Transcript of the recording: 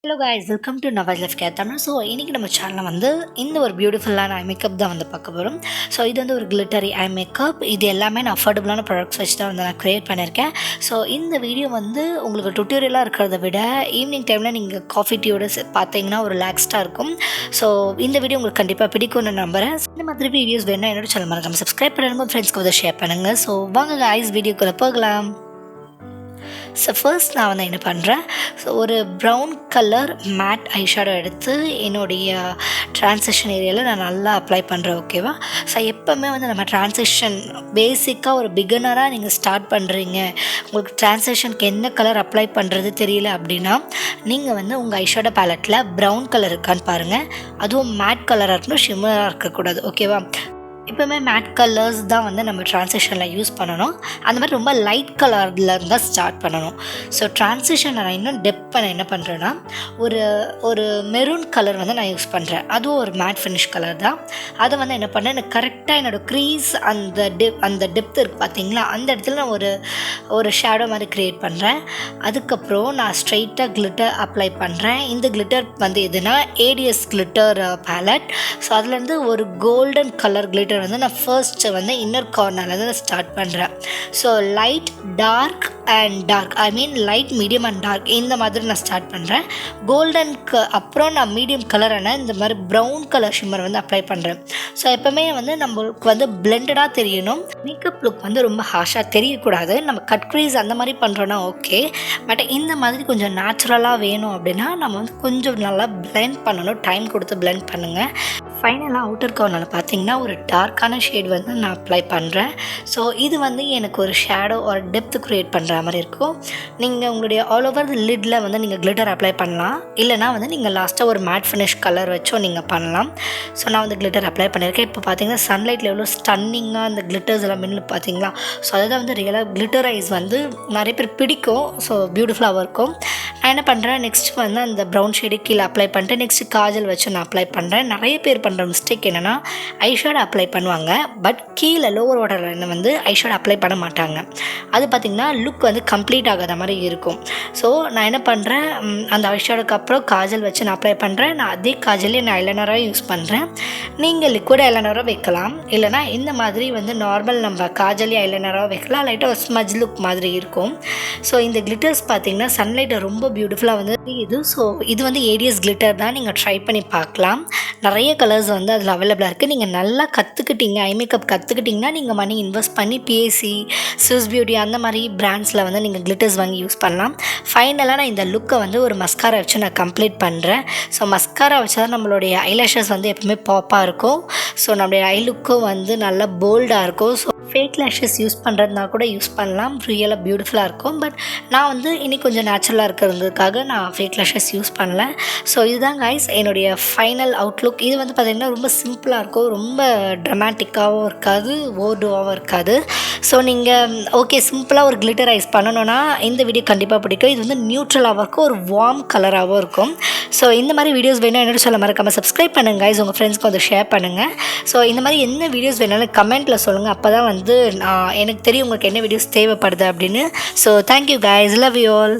Hello guys, welcome to navajlifecaretamil. So இன்னைக்கு நம்ம சேனல்ல வந்து இந்த ஒரு பியூட்டிஃபுல்லான ஐ மேக்கப் தான் வந்து பார்க்க போறோம். ஸோ இது வந்து ஒரு கிளிட்டரி ஐ மேக்கப். இது எல்லாமே நான் அஃபோர்டபுளான ப்ராடக்ட்ஸ் வச்சு தான் வந்து நான் கிரியேட் பண்ணியிருக்கேன். ஸோ இந்த வீடியோ வந்து உங்களுக்கு டுட்டோரியலாக இருக்கிறத விட ஈவினிங் டைமில் நீங்கள் காஃபி டீயோட பார்த்தீங்கன்னா ஒரு ரிலாக்ஸ்டாக இருக்கும். ஸோ இந்த வீடியோ உங்களுக்கு கண்டிப்பாக பிடிக்கும்னு நம்புகிறேன். இந்த மாதிரி வீடியோஸ் வேணும்னா என்னோட சேனல் மறக்காம சப்ஸ்கிரைப் பண்ணுங்க, ஃப்ரெண்ட்ஸ்க்கு வந்து ஷேர் பண்ணுங்கள். ஸோ வாங்க guys வீடியோக்குள்ளே போகலாம். ஸோ ஃபர்ஸ்ட் நான் வந்து என்ன பண்ணுறேன், ஸோ ஒரு ப்ரௌன் கலர் மேட் ஐஷேடோ எடுத்து என்னுடைய ட்ரான்சிஷன் ஏரியாவில் நான் நல்லா அப்ளை பண்ணுறேன். ஓகேவா? ஸோ எப்போவுமே வந்து நம்ம ட்ரான்சிஷன் பேசிக்காக ஒரு பிகினராக நீங்கள் ஸ்டார்ட் பண்ணுறீங்க, உங்களுக்கு ட்ரான்சிஷனுக்கு என்ன கலர் அப்ளை பண்ணுறது தெரியல அப்படின்னா நீங்கள் வந்து உங்கள் ஐஷேடோ பேலட்டில் ப்ரௌன் கலர் இருக்கான்னு பாருங்கள். அதுவும் மேட் கலராக இருக்கணும், ஷிம்மராக இருக்கக்கூடாது. ஓகேவா? எப்போவுமே மேட் கலர்ஸ் தான் வந்து நம்ம ட்ரான்சிஷனில் யூஸ் பண்ணணும். அந்த மாதிரி ரொம்ப லைட் கலரில் இருந்தால் ஸ்டார்ட் பண்ணணும். ஸோ ட்ரான்சிஷன் நான் இன்னும் டெப்த் பண்ண என்ன பண்ணுறேன்னா ஒரு மெரூன் கலர் வந்து நான் யூஸ் பண்ணுறேன். அதுவும் ஒரு மேட் ஃபினிஷ் கலர் தான். அதை வந்து என்ன பண்ணேன், எனக்கு கரெக்டாக என்னோடய க்ரீஸ் அந்த டெப்த் இருக்குது பார்த்தீங்களா, அந்த இடத்துல நான் ஒரு ஷேடோ மாதிரி க்ரியேட் பண்ணுறேன். அதுக்கப்புறம் நான் ஸ்ட்ரைட்டாக கிளிட்டர் அப்ளை பண்ணுறேன். இந்த கிளிட்டர் வந்து எதுனா ADS கிளிட்டர் பேலட். ஸோ அதுலேருந்து ஒரு கோல்டன் கலர் கிளிட்டர் வந்து நான் ஃபர்ஸ்ட்டு வந்து இன்னர் கார்னர்லேருந்து நான் ஸ்டார்ட் பண்ணுறேன். So light dark and dark, I mean light medium and dark, இந்த மாதிரி நான் ஸ்டார்ட் பண்ணுறேன். கோல்டனுக்கு அப்புறம் நான் மீடியம் கலரான இந்த மாதிரி ப்ரௌன் கலர் ஷிம்மர் வந்து அப்ளை பண்ணுறேன். ஸோ எப்போவுமே வந்து நம்மளுக்கு வந்து பிளெண்டடாக தெரியணும். மேக்கப் லுக் வந்து ரொம்ப ஹார்ஷாக தெரியக்கூடாது. நம்ம கட் க்ரீஸ் அந்த மாதிரி பண்ணுறோன்னா ஓகே, பட் இந்த மாதிரி கொஞ்சம் நேச்சுரலாக வேணும் அப்படின்னா நம்ம வந்து கொஞ்சம் நல்லா பிளெண்ட் பண்ணணும். டைம் கொடுத்து பிளெண்ட் பண்ணுங்கள். ஃபைனலாக அவுட்டர் கார்னரில் பார்த்தீங்கன்னா ஒரு டார்க்கான ஷேட் வந்து நான் அப்ளை பண்ணுறேன். ஸோ இது வந்து எனக்கு ஒரு ஷேடோ ஒரு டெப்த் க்ரியேட் பண்ணுற மாதிரி இருக்கும். நீங்கள் உங்களுடைய ஆல் ஓவர் லிட்டில் வந்து நீங்கள் கிளிட்டர் அப்ளை பண்ணலாம், இல்லைனா வந்து நீங்கள் லாஸ்ட்டாக ஒரு மேட் ஃபினிஷ் கலர் வச்சோ நீங்கள் பண்ணலாம். ஸோ நான் வந்து கிளிட்டர் அப்ளை பண்ணியிருக்கேன். இப்போ பார்த்தீங்கன்னா சன்லைட்டில் எவ்வளோ ஸ்டன்னிங்காக அந்த கிளிட்டர்ஸ் எல்லாம் மின்னு பார்த்தீங்களா. ஸோ அதுதான் வந்து ரியலாக கிளிட்டர் ஐஸ் வந்து நிறைய பேர் பிடிக்கும். ஸோ பியூட்டிஃபுல்லாகவும் இருக்கும். நான் என்ன பண்ணுறேன், நெக்ஸ்ட் வந்து அந்த ப்ரௌன் ஷேடு கீழே அப்ளை பண்ணிட்டு நெக்ஸ்ட்டு காஜல் வச்சு நான் அப்ளை பண்ணுறேன். நிறைய பேர் பண்ணுற மிஸ்டேக் என்னென்னா ஐஷேடோ அப்ளை பண்ணுவாங்க, பட் கீழே லோவர் வாட்டரில் வந்து ஐஷேடோ அப்ளை பண்ண மாட்டாங்க. அது பார்த்திங்கன்னா லுக் வந்து கம்ப்ளீட் ஆகாத மாதிரி இருக்கும். ஸோ நான் என்ன பண்ணுறேன், அந்த ஐஷேடோக்கு அப்புறம் காஜல் வச்சு நான் அப்ளை பண்ணுறேன். நான் அதே காஜலே நான் ஐலைனராக யூஸ் பண்ணுறேன். நீங்கள் லிக்விட் ஐலைனராக வைக்கலாம், இல்லைனா இந்த மாதிரி வந்து நார்மல் நம்ம காஜலே ஐலைனராக வைக்கலாம். லைட்டாக ஒரு ஸ்மஜ் லுக் மாதிரி இருக்கும். ஸோ இந்த கிளிட்டர்ஸ் பார்த்திங்கன்னா சன்லைட்டை ரொம்ப பியூட்டிஃபுல்லாக வந்து இது. ஸோ இது வந்து ADS கிளிட்டர் தான், நீங்கள் ட்ரை பண்ணி பார்க்கலாம். நிறைய கலர்ஸ் வந்து அதில் அவைலபிளாக இருக்குது. நீங்கள் நல்லா கற்றுக்கிட்டீங்க, ஐ மேக்கப் கற்றுக்கிட்டிங்கன்னா நீங்கள் மணி இன்வெஸ்ட் பண்ணி PAC, ஸ்விஸ் பியூட்டி அந்த மாதிரி பிராண்ட்ஸில் வந்து நீங்கள் கிளிட்டர்ஸ் வாங்கி யூஸ் பண்ணலாம். ஃபைனலாக நான் இந்த லுக்கை வந்து ஒரு மஸ்காரா வச்சு நான் கம்ப்ளீட் பண்ணுறேன். ஸோ மஸ்காரா வச்சு தான் நம்மளுடைய ஐலேஷஸ் வந்து எப்பவுமே பாப்பாக இருக்கும். ஸோ நம்மளுடைய ஐ லுக்கும் வந்து நல்லா போல்டாக இருக்கும். ஸோ ஃபேக் லேஷஸ் யூஸ் பண்ணுறதுனா கூட யூஸ் பண்ணலாம், ரியலாக பியூட்டிஃபுல்லாக இருக்கும். பட் நான் வந்து இன்னைக்கு கொஞ்சம் நேச்சுரலாக இருக்கிறதுக்காக நான் ஃபேக் லேஷஸ் யூஸ் பண்ணல. ஸோ இதுதான் கைஸ் என்னுடைய ஃபைனல் அவுட்லுக். இது வந்து பார்த்திங்கன்னா ரொம்ப சிம்பிளாக இருக்கும், ரொம்ப ட்ரமாட்டிக்காகவும் இருக்காது, ஓர்டுவாகவும் இருக்காது. ஸோ நீங்கள் ஓகே சிம்பிளாக ஒரு கிளிட்டர் ஐஸ் பண்ணணுன்னா இந்த வீடியோ கண்டிப்பாக பிடிக்கும். இது வந்து நியூட்ரலாகவும் இருக்கும், ஒரு வார்ம் கலராகவும் இருக்கும். ஸோ இந்த மாதிரி வீடியோஸ் வேணும் என்னோட சொல்ல மறக்காமல் சப்ஸ்கிரைப் பண்ணுங்கள் கைஸ், உங்கள் ஃப்ரெண்ட்ஸ்க்கு வந்து ஷேர் பண்ணுங்கள். ஸோ இந்த மாதிரி என்ன வீடியோஸ் வேணாலும் கமெண்ட்டில் சொல்லுங்கள், அப்போ தான் வந்து எனக்கு தெரியும் உங்களுக்கு என்ன வீடியோஸ் தேவைப்படுது அப்படின்னு. So thank you guys, love you all.